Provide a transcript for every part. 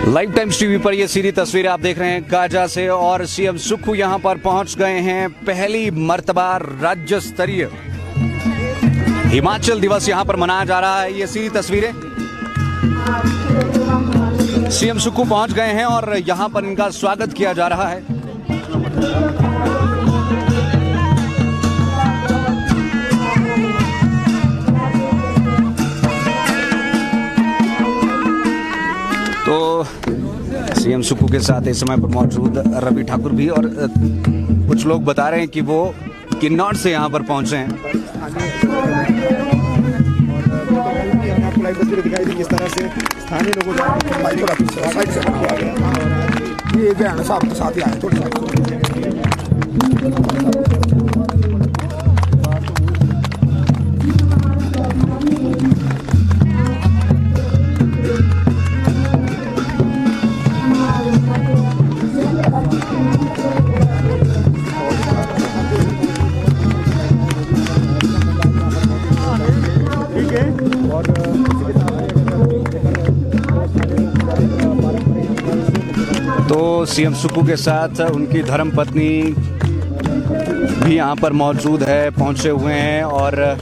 Live times TV पर ये सीधी तस्वीरें आप देख रहे हैं काजा से, और सीएम सुक्खू यहां पर पहुंच गए हैं। पहली मर्तबा राज्य स्तरीय हिमाचल दिवस यहां पर मनाया जा रहा है। ये सीधी तस्वीरें सीएम सुक्खू पहुंच गए हैं और यहां पर इनका स्वागत किया जा रहा है। तो सीएम सुक्खू के साथ इस समय पर मौजूद रवि ठाकुर भी, और कुछ लोग बता रहे हैं कि वो किन्नौर से यहाँ पर पहुंचे हैं। आपको लाइव तस्वीरें दिखाई दी किस तरह से स्थानीय लोगों ये जो साहब के साथ ही आए थोड़ी तो सीएम सुक्खू के साथ उनकी धर्मपत्नी भी यहाँ पर मौजूद है, पहुँचे हुए हैं, और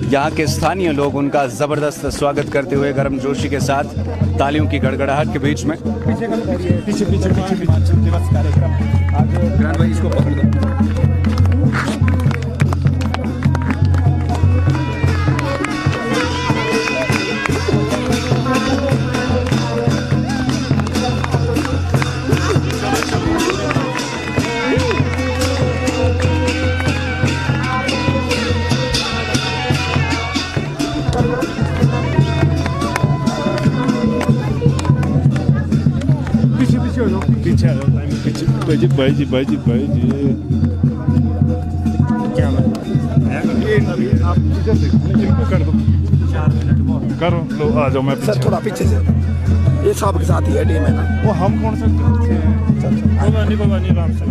यहाँ के स्थानीय लोग उनका ज़बरदस्त स्वागत करते हुए गर्मजोशी के साथ तालियों की गड़गड़ाहट के बीच में। पीछे भाई इसको पकड़ दो। पीछे भाई जी क्या आप इधर से कर दो, 4 मिनट करो लो, आ जाओ। मैं सर थोड़ा पीछे से, ये साहब के साथ ही है टीम है ना। वो हम कौन सा भगवानी राम से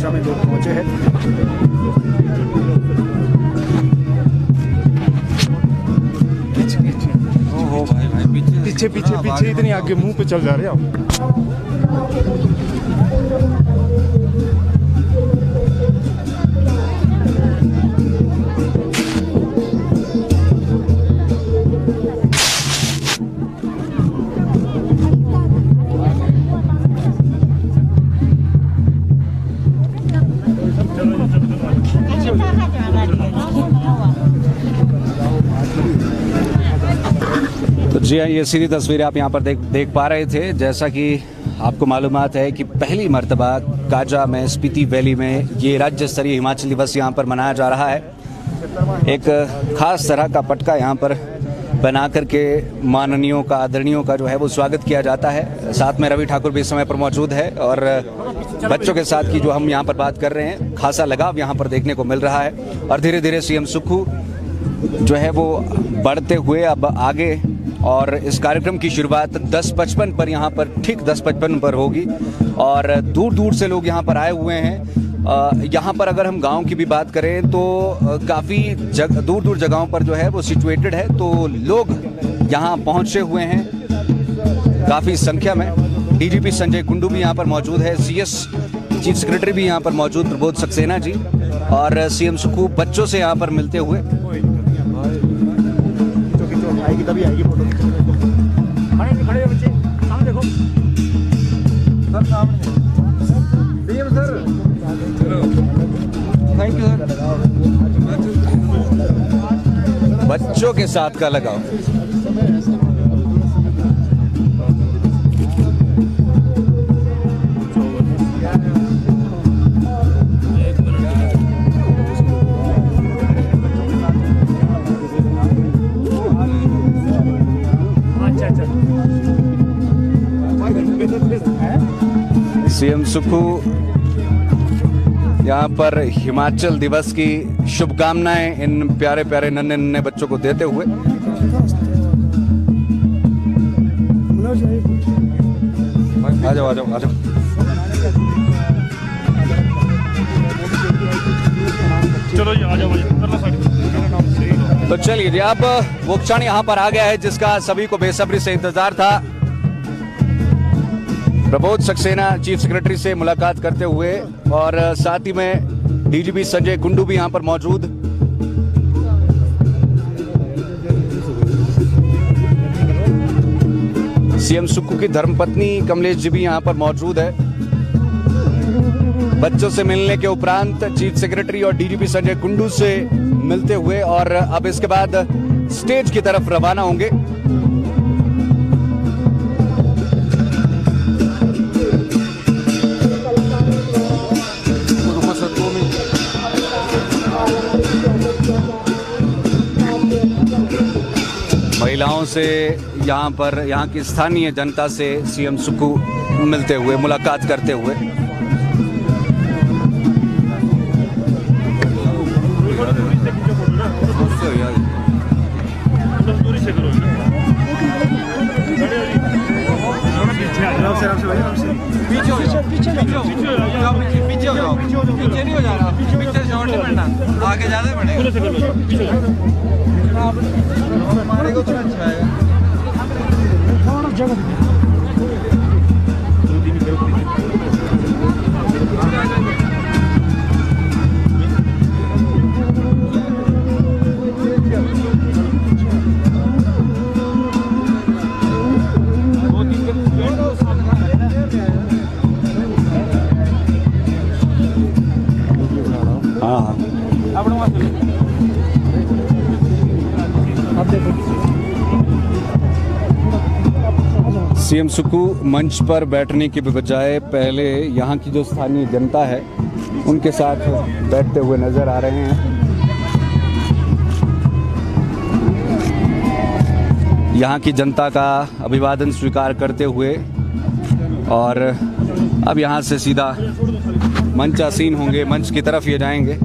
में लोग पहुंचे हैं। पीछे इतनी आगे मुंह पे चल जा रहे हो। तो जी हाँ, ये सीधी तस्वीरें आप यहाँ पर देख पा रहे थे। जैसा कि आपको मालूमात है कि पहली मर्तबा काजा में, स्पीति वैली में ये राज्य स्तरीय हिमाचल दिवस यहाँ पर मनाया जा रहा है। एक खास तरह का पटका यहाँ पर बना करके माननीयों का, आदरणीयों का जो है वो स्वागत किया जाता है। साथ में रवि ठाकुर भी इस समय पर मौजूद है, और बच्चों के साथ की जो हम यहाँ पर बात कर रहे हैं, खासा लगाव यहाँ पर देखने को मिल रहा है। और धीरे धीरे सीएम सुक्खू जो है वो बढ़ते हुए अब आगे, और इस कार्यक्रम की शुरुआत 10:55 पर यहाँ पर, ठीक 10:55 पर होगी, और दूर दूर से लोग यहाँ पर आए हुए हैं। यहाँ पर अगर हम गांव की भी बात करें तो काफ़ी दूर दूर जगहों पर जो है वो सिचुएटेड है, तो लोग यहाँ पहुँचे हुए हैं काफ़ी संख्या में। डीजीपी संजय कुंडू भी यहाँ पर मौजूद है, सीएस चीफ सेक्रेटरी भी यहाँ पर मौजूद प्रबोध सक्सेना जी, और सीएम सुक्खू बच्चों से यहाँ पर मिलते हुए। आएगी तभी आएगी फोटो। खड़े बच्चे सामने देखो सर, सामने CM sir, thank you sir. बच्चों के साथ का लगाओ। सीएम सुक्खू यहाँ पर हिमाचल दिवस की शुभकामनाएं इन प्यारे प्यारे नन्हे नन्हे बच्चों को देते हुए। आ जाओ आ जाओ आ जाओ। चलो जी आ जाओ। तो चलिए जी, अब वो क्षण यहाँ पर आ गया है जिसका सभी को बेसब्री से इंतजार था। प्रबोध सक्सेना चीफ सेक्रेटरी से मुलाकात करते हुए, और साथ ही में डीजीपी संजय कुंडू भी यहां पर मौजूद। सीएम सुक्खू की धर्मपत्नी कमलेश जी भी यहां पर मौजूद है। बच्चों से मिलने के उपरांत चीफ सेक्रेटरी और डीजीपी संजय कुंडू से मिलते हुए, और अब इसके बाद स्टेज की तरफ रवाना होंगे। महिलाओं से यहाँ की स्थानीय जनता से सीएम सुक्खू मिलते हुए, मुलाकात करते हुए। पीछे नहीं हो जा रहा, पीछे शॉट नहीं पड़ना, आगे ज्यादा बढ़ेगा। हमारे को थोड़ा अच्छा है थोड़ा जगह। सीएम सुक्खू मंच पर बैठने की बजाय पहले यहाँ की जो स्थानीय जनता है उनके साथ बैठते हुए नजर आ रहे हैं। यहाँ की जनता का अभिवादन स्वीकार करते हुए, और अब यहाँ से सीधा मंच आसीन होंगे, मंच की तरफ ये जाएंगे।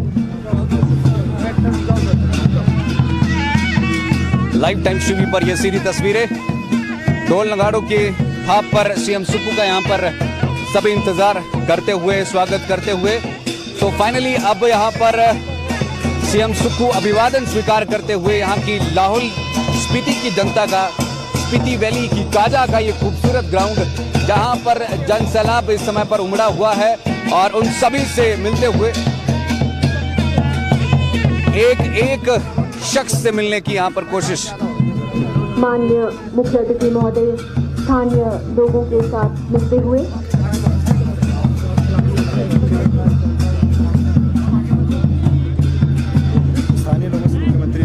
लाइव टाइम टीवी पर ये सीधी तस्वीरें, ढोल नगाड़ों की थाप पर सीएम सुक्खू का यहाँ पर सभी इंतजार करते हुए, स्वागत करते हुए। तो फाइनली अब यहाँ पर सीएम सुक्खू अभिवादन स्वीकार करते हुए यहाँ की लाहौल स्पीति की जनता का, स्पीति वैली की काजा का ये खूबसूरत ग्राउंड जहाँ पर जन सैलाब इस समय पर उमड़ा हुआ है, और उन सभी से मिलते हुए, एक एक शख्स से मिलने की यहाँ पर कोशिश। माननीय मुख्य अतिथि महोदय स्थानीय लोगों के साथ मिलते हुए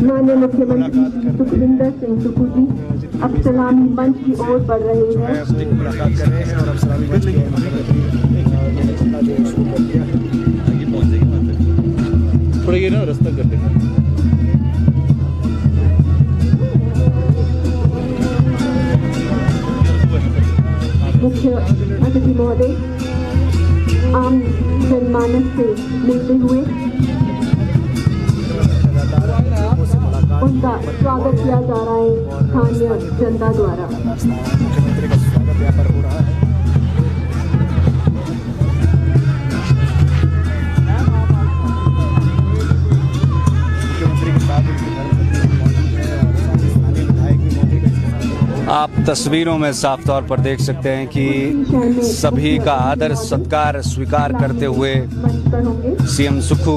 माननीय मुख्यमंत्री सुखविंदर सिंह सुक्खू जी अब सलामी मंच की ओर बढ़ रहे हैं। थोड़ा ये ना रास्ता कर देना। मुख्य अतिथि महोदय आम जनमानस से मिलते हुए उनका स्वागत किया जा रहा है स्थानीय जनता द्वारा। मुख्यमंत्री का स्वागत यहाँ पर हो रहा है। आप तस्वीरों में साफ तौर पर देख सकते हैं कि सभी का आदर सत्कार स्वीकार करते हुए सीएम सुक्खू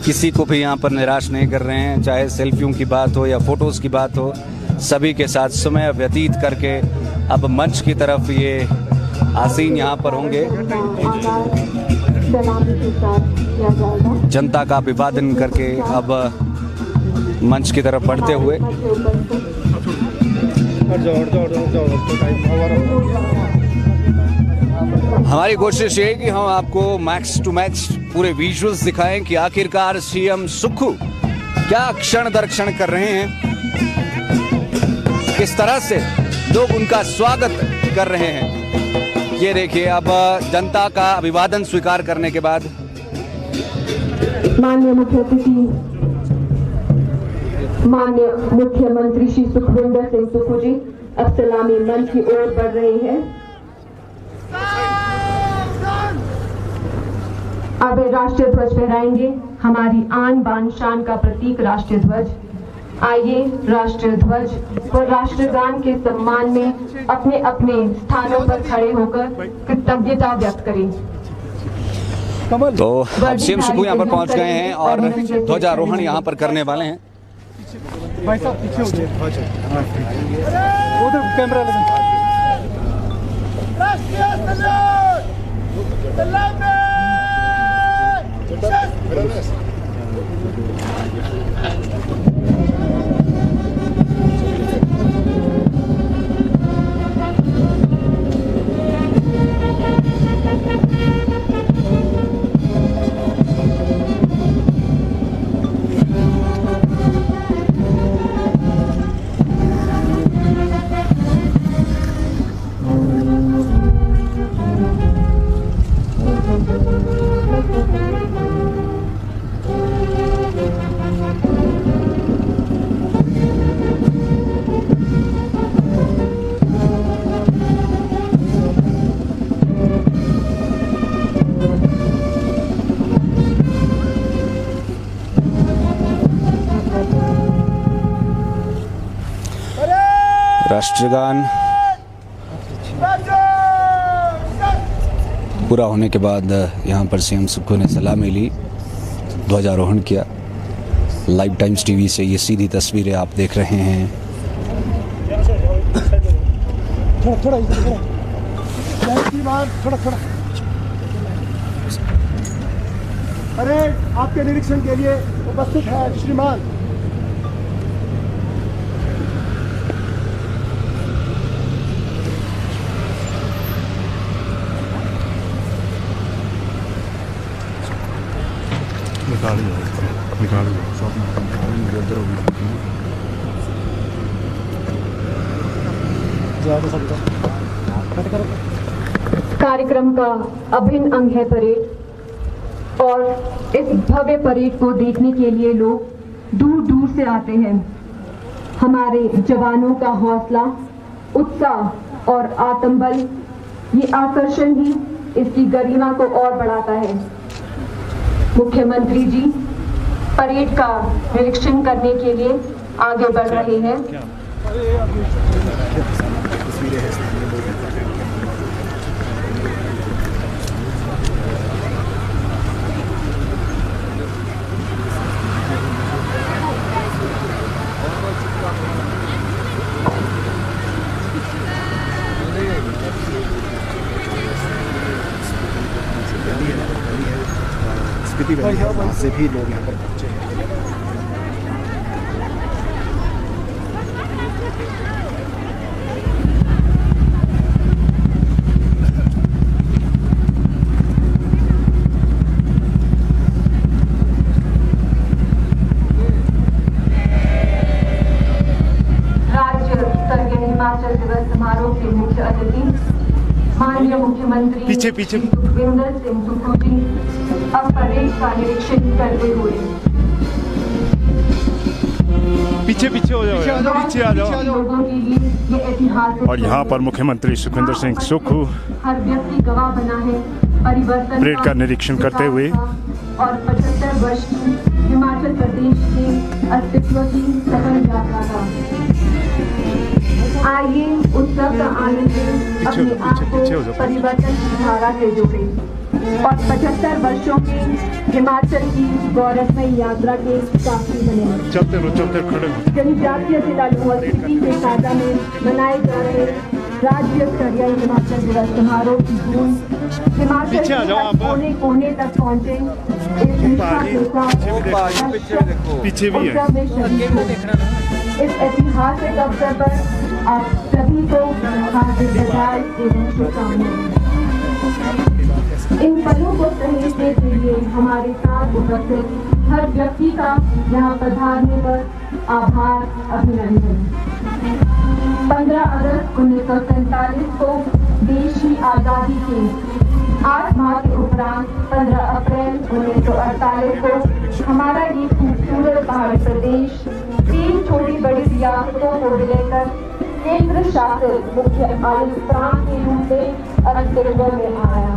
किसी को भी यहाँ पर निराश नहीं कर रहे हैं। चाहे सेल्फियों की बात हो या फोटोज की बात हो, सभी के साथ समय व्यतीत करके अब मंच की तरफ ये आसीन यहाँ पर होंगे। जनता का अभिवादन करके अब मंच की तरफ बढ़ते हुए हमारी कोशिश ये है कि हम आपको मैक्स टू मैक्स पूरे विजुअल्स दिखाएं कि आखिरकार सीएम सुक्खू क्या क्षण दर क्षण कर रहे हैं, किस तरह से लोग उनका स्वागत कर रहे हैं। ये देखिए, अब जनता का अभिवादन स्वीकार करने के बाद माननीय मुख्यमंत्री श्री सुखविंदर सिंह सुक्खू जी अब सलामी मंच की ओर बढ़ रहे हैं। अब राष्ट्रीय ध्वज फहराएंगे, हमारी आन बान शान का प्रतीक राष्ट्रीय ध्वज। आइए राष्ट्रीय ध्वज व राष्ट्रगान के सम्मान में अपने अपने स्थानों पर खड़े होकर कृतज्ञता व्यक्त करें। तो अब सीएम सुक्खू यहाँ पर पहुंच गए हैं और ध्वजारोहण यहाँ पर करने वाले हैं। भाई साहब पीछे हो जाए, उधर कैमरा लगा। राष्ट्रगान पूरा होने के बाद यहाँ पर सीएम सुक्खू ने सलामी ली, ध्वजारोहण किया। लाइव टाइम्स टीवी से ये सीधी तस्वीरें आप देख रहे हैं। थोड़ा अरे आपके निरीक्षण के लिए उपस्थित है श्रीमान कार्यक्रम का अभिन्न अंग है परेड, और इस भव्य परेड को देखने के लिए लोग दूर दूर से आते हैं। हमारे जवानों का हौसला, उत्साह और आत्मबल, ये आकर्षण ही इसकी गरिमा को और बढ़ाता है। मुख्यमंत्री जी परेड का निरीक्षण करने के लिए आगे बढ़ रहे हैं। वहाँ से भी लोग यहाँ पर पहुँचे हैं। राज्य स्तरीय हिमाचल दिवस समारोह के मुख्य अतिथि माननीय मुख्यमंत्री पीछे सुखविंदर सिंह सुक्खू जी अब परेड का निरीक्षण करते हुए पीछे हो जाओ, पीछे आ जाओ। लोगों के लिए ये ऐतिहासिक और यहाँ पर मुख्यमंत्री सुखविंदर सिंह सुक्खू हर व्यक्ति गवाह बना है परिवर्तन परेड का निरीक्षण करते हुए और 75 वर्ष की हिमाचल प्रदेश के अस्तित्व की सफल यात्रा का। आइए उत्सव का आनंद लें, अपने आप को परिवर्तन की धारा से जोड़ें और 75 वर्षों के हिमाचल की गौरवमयी यात्रा के साथी बने। चलते खड़े हो। जनजातीय जिला लाहौल स्पीति के काजा में मनाए जा रहे राज्य स्तरीय हिमाचल दिवस समारोह की गूंज हिमाचल के कोने कोने तक पहुंचे। इस निष्ठा के साथ पीछे भी है। उत्सव में शरीक हो। इस ऐतिहासिक अवसर पर आप सभी को हार्दिक बधाई एवं शुभकामनाएं। इन पलों को सहेजने के लिए हमारे साथ उपस्थित हर व्यक्ति का यहाँ पधारने पर आभार, अभिनंदन। 15 अगस्त 1947 को देश की आज़ादी के 8 माह के उपरांत 15 अप्रैल 1948 को हमारा ये खूबसूरत पहाड़ी प्रदेश 3 छोटी बड़ी रियासतों को मिलकर केंद्र शासित मुख्य आयुक्त प्रांत के रूप में अस्तित्व में आया।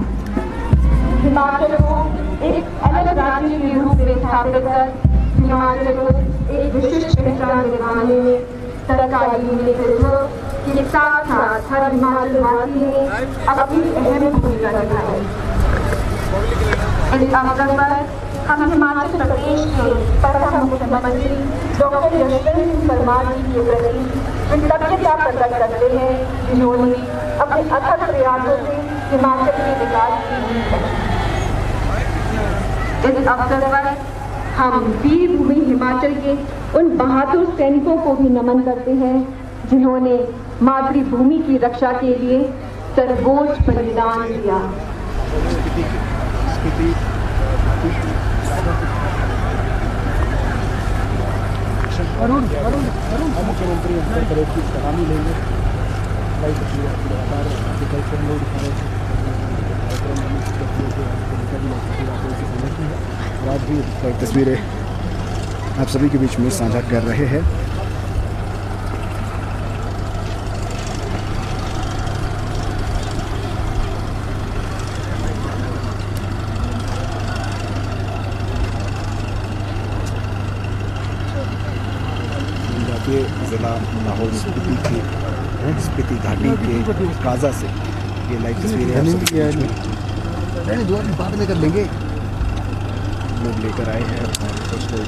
हिमाचल को एक अलग राज्य के रूप में स्थापित कर हिमाचल को एक विशिष्ट पहचान दिलाने में सरकारी नेतृत्व के साथ साथ हर हिमाचलवासी ने अपनी अहम भूमिका निभाई। इस अवसर पर हम हिमाचल प्रदेश के प्रथम मुख्यमंत्री डॉक्टर यशवंत सिंह परमार जी के प्रति कृतज्ञता प्रकट करते हैं, जिन्होंने अपने अथक प्रयासों से हिमाचल के विकास की। इस अवसर पर हम वीर भूमि हिमाचल के उन बहादुर सैनिकों को भी नमन करते हैं, जिन्होंने मातृभूमि की रक्षा के लिए सर्वोच्च बलिदान दिया। मुख्यमंत्री परेड की सलामी लेंगे। आज भी तस्वीरें आप सभी के बीच में साझा कर रहे हैं। जिला लाहौल स्पीति की स्पीति घाटी के काजा से ये लाइव तस्वीरें आप सभी के बीच में जो बाद में कर लेंगे लोग लेकर आए हैं और कुछ लोग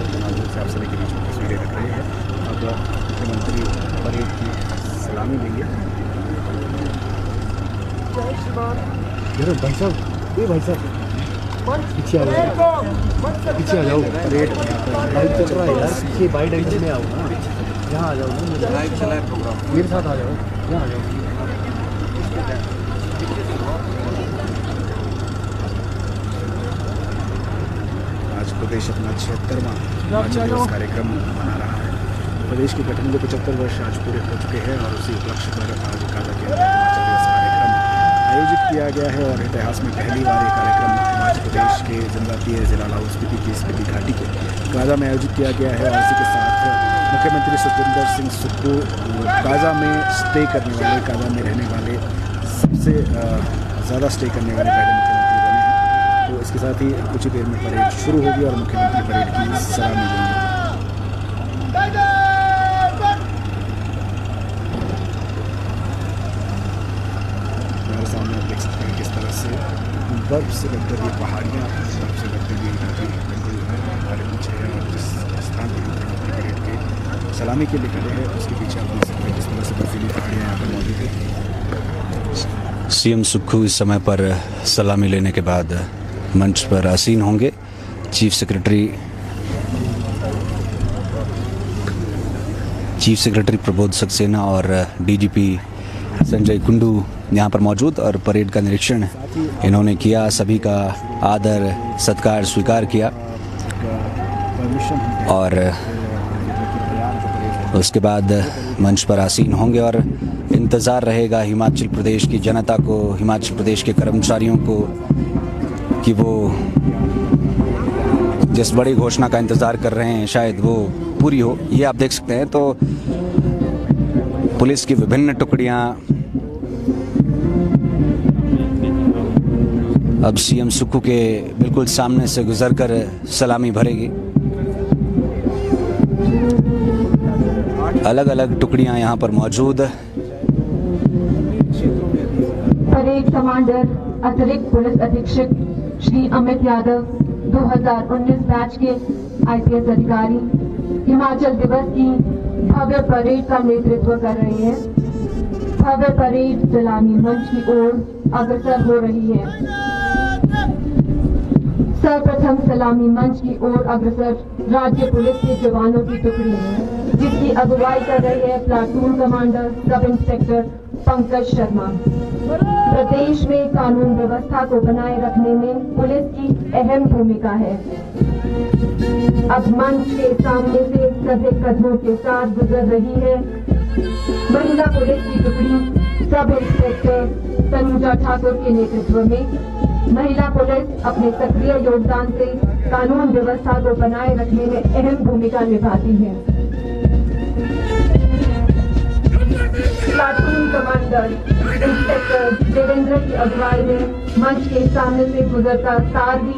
से आप सभी के बीच में तस्वीरें रख रहे हैं। अब मुख्यमंत्री परेड की सलामी लेंगे। भाई साहब, ये भाई साहब पीछे आ जाओ, पीछे आ जाओ। परेड लाइव चल रहा है यार, पीछे बाई डायरेक्शन में आओ ना, यहाँ आ जाओ ना, लाइव चला है प्रोग्राम, मेरे साथ आ जाओ, यहाँ आ जाओ। आज प्रदेश अपना 76वां हिमाचल दिवस कार्यक्रम मना रहा है। प्रदेश के गठन के 75 वर्ष आज पूरे हो चुके हैं और उसी उपलक्ष्य पर आज काजा के अंदर हिमाचल दिवस कार्यक्रम आयोजित किया गया है। और इतिहास में पहली बार ये कार्यक्रम हिमाचल प्रदेश के जनजातीय जिला लाहौल स्पीति की स्पीति घाटी के काजा में आयोजित किया गया है। और इसी के साथ मुख्यमंत्री सुखविंदर सिंह सुक्खू काजा में स्टे करने वाले, काजा में रहने वाले सबसे ज़्यादा स्टे करने वाले पहले मुख्यमंत्री बने हैं। तो इसके साथ ही कुछ ही देर में परेड शुरू होगी और मुख्यमंत्री परेड की सलामी लेंगे। हमारे सामने आप देख सकते हैं किस तरह से बर्फ से लगकर ये पहाड़ियाँ, बर्फ से लगकर ये नदी बिल्कुल हमारे पीछे है। और जिस स्थान पर मुख्यमंत्री परेड के सलामी के लिए खड़े हैं उसके पीछे आप देख सकते हैं किस तरह से बर्फीली पहाड़ियाँ यहाँ पर मौजूद है। सीएम सुक्खू इस समय पर सलामी लेने के बाद मंच पर आसीन होंगे। चीफ सेक्रेटरी प्रबोध सक्सेना और डीजीपी संजय कुंडू यहाँ पर मौजूद और परेड का निरीक्षण इन्होंने किया, सभी का आदर सत्कार स्वीकार किया और उसके बाद मंच पर आसीन होंगे। और इंतज़ार रहेगा हिमाचल प्रदेश की जनता को, हिमाचल प्रदेश के कर्मचारियों को कि वो जिस बड़ी घोषणा का इंतज़ार कर रहे हैं शायद वो पूरी हो। ये आप देख सकते हैं तो पुलिस की विभिन्न टुकड़ियां अब सीएम सुक्खू के बिल्कुल सामने से गुजरकर सलामी भरेगी। अलग अलग टुकड़ियां यहाँ पर मौजूद परेड कमांडर अतिरिक्त पुलिस अधीक्षक श्री अमित यादव 2019 बैच के IPS अधिकारी हिमाचल दिवस की भव्य परेड का नेतृत्व कर रहे हैं। भव्य परेड सलामी मंच की ओर अग्रसर हो रही है। सर्वप्रथम सलामी मंच की ओर अग्रसर राज्य पुलिस के जवानों की टुकड़ी जिसकी अगुवाई कर रही है platoon commander sub inspector Pankaj Sharma. प्रदेश में कानून व्यवस्था को बनाए रखने में पुलिस की अहम भूमिका है। अब मंच के सामने से सधे कदमों के साथ गुजर रही है महिला पुलिस की टुकड़ी सब इंस्पेक्टर तनुजा ठाकुर के नेतृत्व में। महिला पुलिस अपने सक्रिय योगदान से कानून व्यवस्था को बनाए रखने में अहम भूमिका निभाती है। प्लाटून कमांडर इंस्पेक्टर देवेंद्र की अगुवाई में मंच के सामने से गुजरता सारही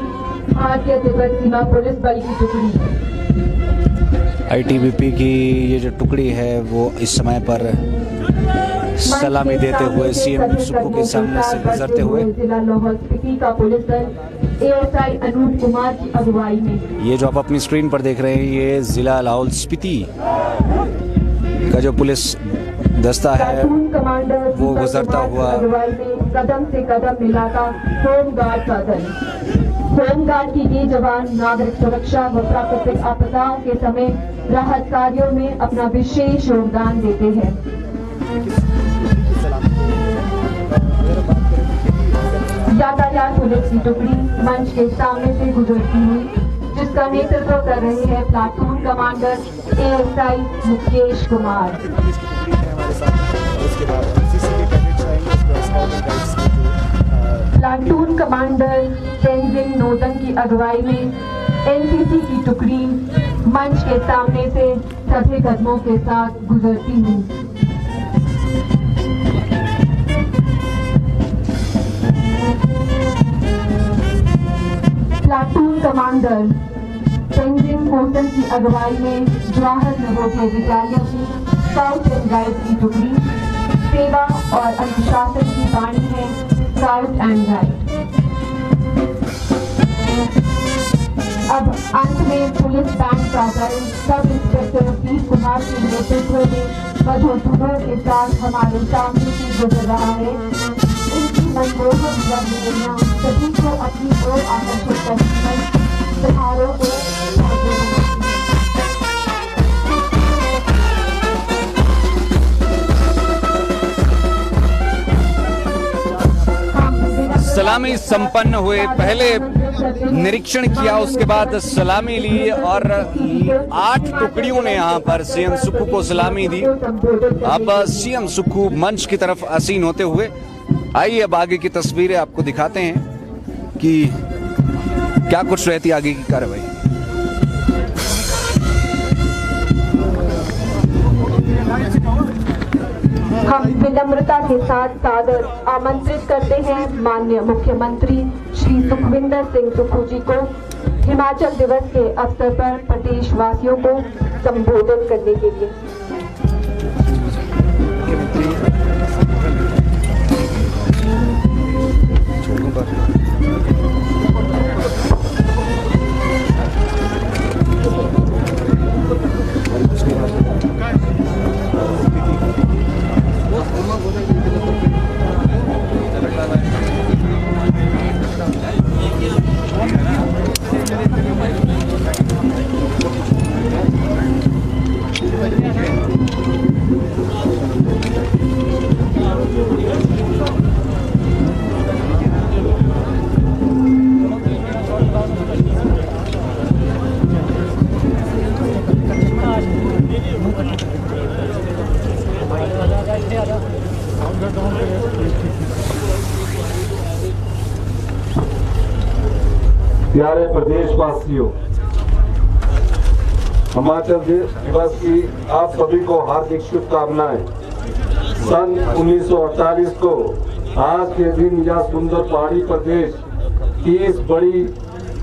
भारतीय तिब्बत सीमा पुलिस बल की टुकड़ी है। ITBP की ये जो टुकड़ी है वो इस समय पर सलामी देते हुए CM सुक्खू के सामने से गुजरते हुए जिला लाहौल स्पीति का पुलिस दल ASI अनूप कुमार की अगुवाई में। ये जो आप अपनी स्क्रीन पर देख रहे हैं ये जिला लाहौल स्पीति का जो पुलिस दस्ता है वो गुजरता हुआ अगुवाई में कदम से कदम मिलाता होमगार्ड का दल। होमगार्ड की ये जवान नागरिक सुरक्षा व प्राकृतिक आपदाओं के समय राहत कार्यों में अपना विशेष योगदान देते हैं। यातायात पुलिस की टुकड़ी मंच के सामने से गुजरती हुई जिसका नेतृत्व कर रहे हैं platoon commander ASI Mukesh Kumar. Platoon commander Tenzing Nodan की अगुवाई में NCC की टुकड़ी मंच के सामने से सधे कदमों के साथ गुजरती हुई। प्लाटून कमांडर तेंजिंग नोदन की अगुवाई में जवाहर नवोदय विद्यालय की स्काउट एंड गाइड की टुकड़ी सेवा और अनुशासन की वाणी है स्काउट एंड गाइड। अब अंत में पुलिस बैंड का दल सब इंस्पेक्टर वीर कुमार के नेतृत्व में मधुसूदनों के साथ हमारे सामने से गुजर रहा है। इनकी मनमोहक रंगोलियां सभी को अपनी ओर आकर्षित करती हैं। त्योहारों को सलामी संपन्न हुए। पहले निरीक्षण किया उसके बाद सलामी ली और 8 टुकड़ियों ने यहाँ पर CM सुक्खू को सलामी दी। अब CM सुक्खू मंच की तरफ आसीन होते हुए आइए अब आगे की तस्वीरें आपको दिखाते हैं कि क्या कुछ रहती आगे की कार्रवाई। हम विनम्रता के साथ सादर आमंत्रित करते हैं माननीय मुख्यमंत्री श्री सुखविंदर सिंह सुक्खू जी को हिमाचल दिवस के अवसर पर प्रदेशवासियों को संबोधित करने के लिए। प्यारे प्रदेशवासियों, हिमाचल दिवस की आप सभी को हार्दिक शुभकामनाएं। सन 1948 को आज के दिन यह सुंदर पहाड़ी प्रदेश 30 बड़ी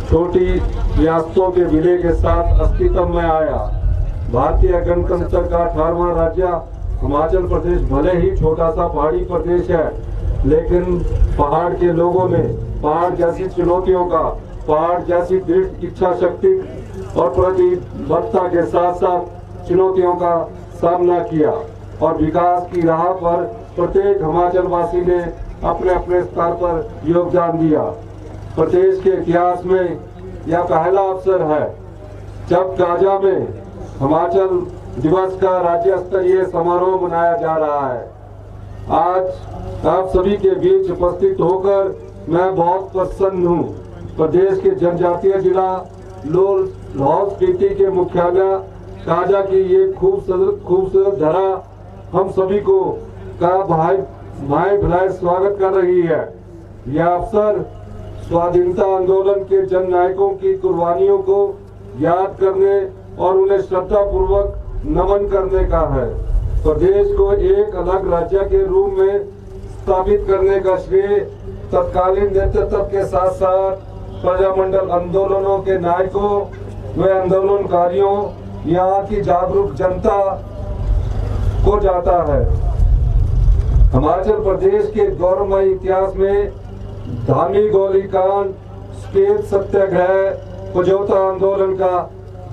छोटी रियासतों के विलय के साथ अस्तित्व में आया। भारतीय गणतंत्र का 18वां राज्य हिमाचल प्रदेश भले ही छोटा सा पहाड़ी प्रदेश है, लेकिन पहाड़ के लोगों ने पहाड़ जैसी चुनौतियों का, पहाड़ जैसी दृढ़ इच्छा शक्ति और प्रतिबद्धता के साथ साथ चुनौतियों का सामना किया और विकास की राह पर प्रत्येक हिमाचल वासी ने अपने अपने स्तर पर योगदान दिया। प्रदेश के इतिहास में यह पहला अवसर है जब काजा में हिमाचल दिवस का राज्य स्तरीय समारोह मनाया जा रहा है। आज आप सभी के बीच उपस्थित होकर मैं बहुत प्रसन्न हूँ। प्रदेश के जनजातीय जिला लाहौल स्पीति के मुख्यालय काजा की ये खूबसूरत धरा हम सभी को का भाई भलाई स्वागत कर रही है। यह अवसर स्वाधीनता आंदोलन के जन नायकों की कुर्बानियों को याद करने और उन्हें श्रद्धा पूर्वक नमन करने का है। प्रदेश को एक अलग राज्य के रूप में स्थापित करने का श्रेय तत्कालीन नेतृत्व के साथ साथ प्रजामंडल आंदोलनों के नायकों व आंदोलनकारियों, यहाँ की जागरूक जनता को जाता है। हिमाचल प्रदेश के गौरवमय इतिहास में धामी गोलीकांड, श्वेत सत्याग्रह, पजौता आंदोलन का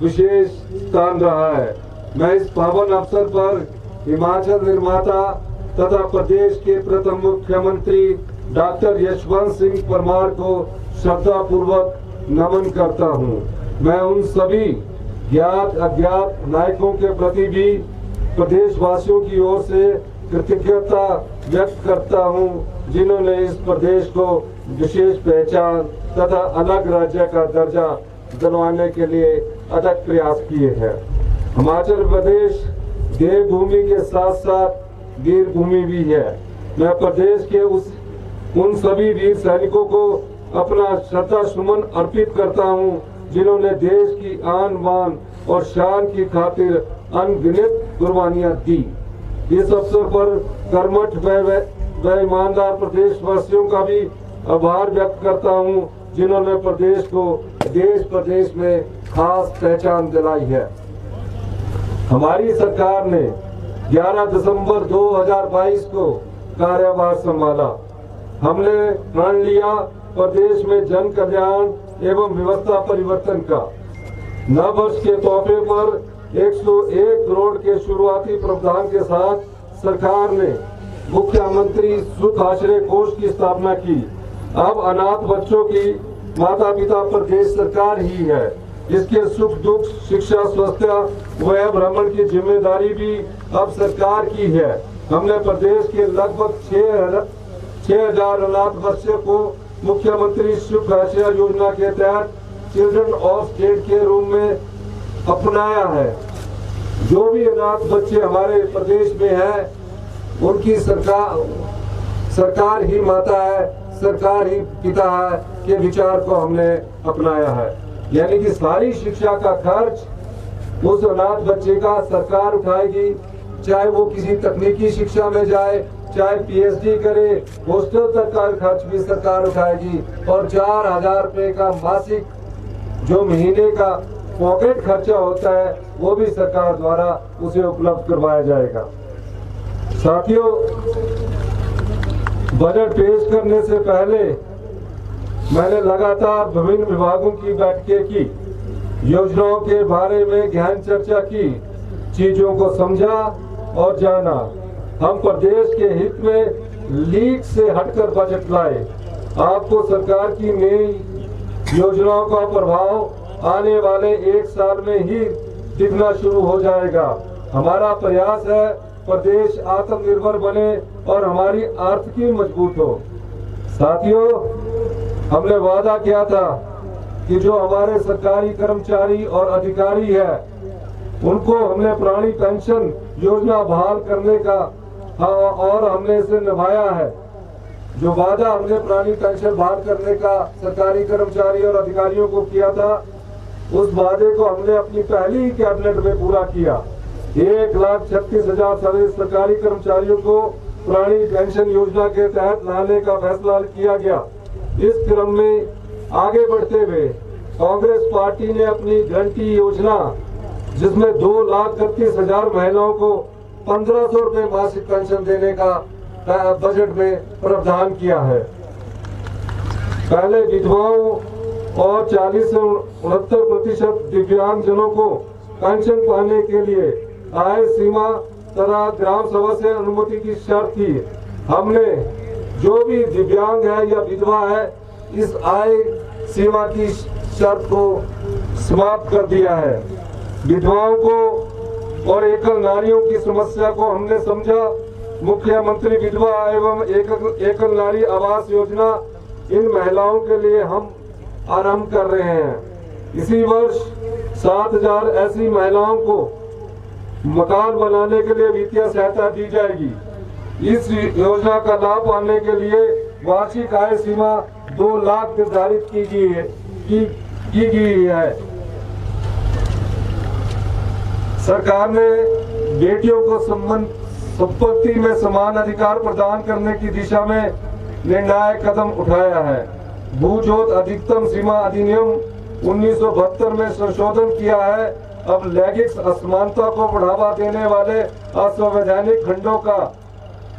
विशेष स्थान रहा है। मैं इस पावन अवसर पर हिमाचल निर्माता तथा प्रदेश के प्रथम मुख्यमंत्री डॉक्टर यशवंत सिंह परमार को श्रद्धा पूर्वक नमन करता हूं। मैं उन सभी ज्ञात अज्ञात नायकों के प्रति भी प्रदेशवासियों की ओर से कृतज्ञता व्यक्त करता हूं, जिन्होंने इस प्रदेश को विशेष पहचान तथा अलग राज्य का दर्जा दिलवाने के लिए अथक प्रयास किए हैं। हिमाचल प्रदेश देवभूमि के साथ साथ वीर भूमि भी है। मैं प्रदेश के उन सभी वीर सैनिकों को अपना श्रद्धा सुमन अर्पित करता हूं, जिन्होंने देश की आन बान और शान की खातिर अनगिनत कुर्बानियां दी। इस अवसर पर कर्मठ व ईमानदार प्रदेशवासियों का भी आभार व्यक्त करता हूं, जिन्होंने प्रदेश को देश प्रदेश में खास पहचान दिलाई है। हमारी सरकार ने 11 दिसंबर 2022 को कार्यभार संभाला। हमने प्रण लिया प्रदेश में जन कल्याण एवं व्यवस्था परिवर्तन का। नव वर्ष के तोहफे पर 101 करोड़ के शुरुआती प्रावधान के साथ सरकार ने मुख्यमंत्री सुख आश्रय कोष की स्थापना की। अब अनाथ बच्चों की माता पिता प्रदेश सरकार ही है। इसके सुख दुख, शिक्षा, स्वास्थ्य व भ्रमण की जिम्मेदारी भी अब सरकार की है। हमने प्रदेश के लगभग 6,000 अनाथ बच्चों को मुख्यमंत्री सुख आश्रय योजना के तहत चिल्ड्रन ऑफ स्टेट के रूप में अपनाया है। जो भी अनाथ बच्चे हमारे प्रदेश में हैं, उनकी सरकार ही माता है, सरकार ही पिता है के विचार को हमने अपनाया है। यानी कि सारी शिक्षा का खर्च उस अनाथ बच्चे का सरकार उठाएगी, चाहे वो किसी तकनीकी शिक्षा में जाए, चाहे पीएचडी करे, हॉस्टल तक का खर्च भी सरकार उठाएगी और 4,000 रुपए का मासिक जो महीने का पॉकेट खर्चा होता है वो भी सरकार द्वारा उसे उपलब्ध करवाया जाएगा। साथियों, बजट पेश करने से पहले मैंने लगातार विभिन्न विभागों की बैठकें की, योजनाओं के बारे में गहन चर्चा की, चीजों को समझा और जाना। हम प्रदेश के हित में लीक से हटकर बजट लाए। आपको सरकार की नई योजनाओं का प्रभाव आने वाले 1 साल में ही दिखना शुरू हो जाएगा। हमारा प्रयास है प्रदेश आत्मनिर्भर बने और हमारी आर्थिकी मजबूत हो। साथियों, हमने वादा किया था कि जो हमारे सरकारी कर्मचारी और अधिकारी है उनको हमने पुरानी पेंशन योजना बहाल करने का और हमने इसे निभाया है। जो वादा हमने पुरानी पेंशन बहाल करने का सरकारी कर्मचारी और अधिकारियों को किया था, उस वादे को हमने अपनी पहली कैबिनेट में पूरा किया। 1,36,000 सरकारी कर्मचारियों को पुरानी पेंशन योजना के तहत लाने का फैसला किया गया। इस क्रम में आगे बढ़ते हुए कांग्रेस पार्टी ने अपनी गारंटी योजना, जिसमें 2,31,000 महिलाओं को 1,500 रुपए मासिक पेंशन देने का बजट में प्रावधान किया है। पहले विधवाओं और 40 से 69% दिव्यांगजनों को पेंशन पाने के लिए आय सीमा तथा ग्राम सभा से अनुमति की शर्त थी। हमने जो भी दिव्यांग है या विधवा है, इस आय सीमा की शर्त को समाप्त कर दिया है। विधवाओं को और एकल नारियों की समस्या को हमने समझा। मुख्यमंत्री विधवा एवं एकल नारी आवास योजना इन महिलाओं के लिए हम आरंभ कर रहे हैं। इसी वर्ष 7,000 ऐसी महिलाओं को मकान बनाने के लिए वित्तीय सहायता दी जाएगी। इस योजना का लाभ पाने के लिए वार्षिक आय सीमा 2 लाख निर्धारित की गई है। सरकार ने बेटियों को संपत्ति में समान अधिकार प्रदान करने की दिशा में निर्णायक कदम उठाया है। भूजोत अधिकतम सीमा अधिनियम 1972 में संशोधन किया है। अब लैंगिक असमानता को बढ़ावा देने वाले असंवैधानिक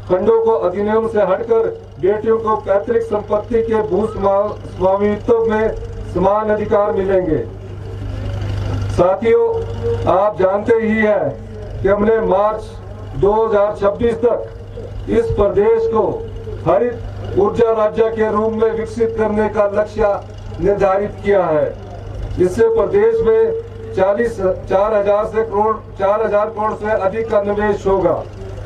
खंडों को अधिनियम से हटकर बेटियों को पैतृक संपत्ति के भू स्वामित्व में समान अधिकार मिलेंगे। साथियों, आप जानते ही हैं कि हमने मार्च 2026 तक इस प्रदेश को हरित ऊर्जा राज्य के रूप में विकसित करने का लक्ष्य निर्धारित किया है। इससे प्रदेश में 4,000 करोड़ से अधिक का निवेश होगा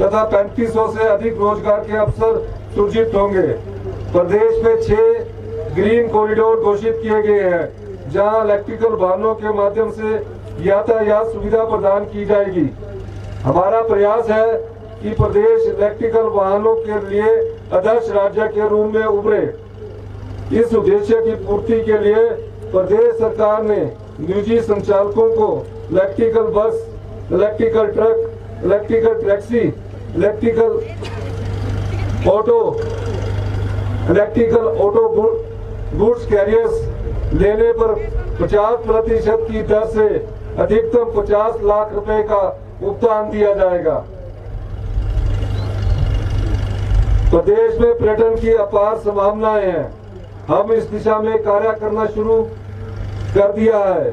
तथा 3500 से अधिक रोजगार के अवसर सृजित होंगे। प्रदेश में 6 ग्रीन कॉरिडोर घोषित किए गए हैं, जहां इलेक्ट्रिकल वाहनों के माध्यम से यातायात सुविधा प्रदान की जाएगी। हमारा प्रयास है कि प्रदेश इलेक्ट्रिकल वाहनों के लिए आदर्श राज्य के रूप में उभरे। इस उद्देश्य की पूर्ति के लिए प्रदेश सरकार ने निजी संचालकों को इलेक्ट्रिकल बस, electrical truck, electrical taxi, electrical auto goods carriers लेने पर 50% की दर से अधिकतम 50 लाख रुपए का भुगतान दिया जाएगा। प्रदेश में पर्यटन की अपार संभावनाएं हैं। हम इस दिशा में कार्य करना शुरू कर दिया है।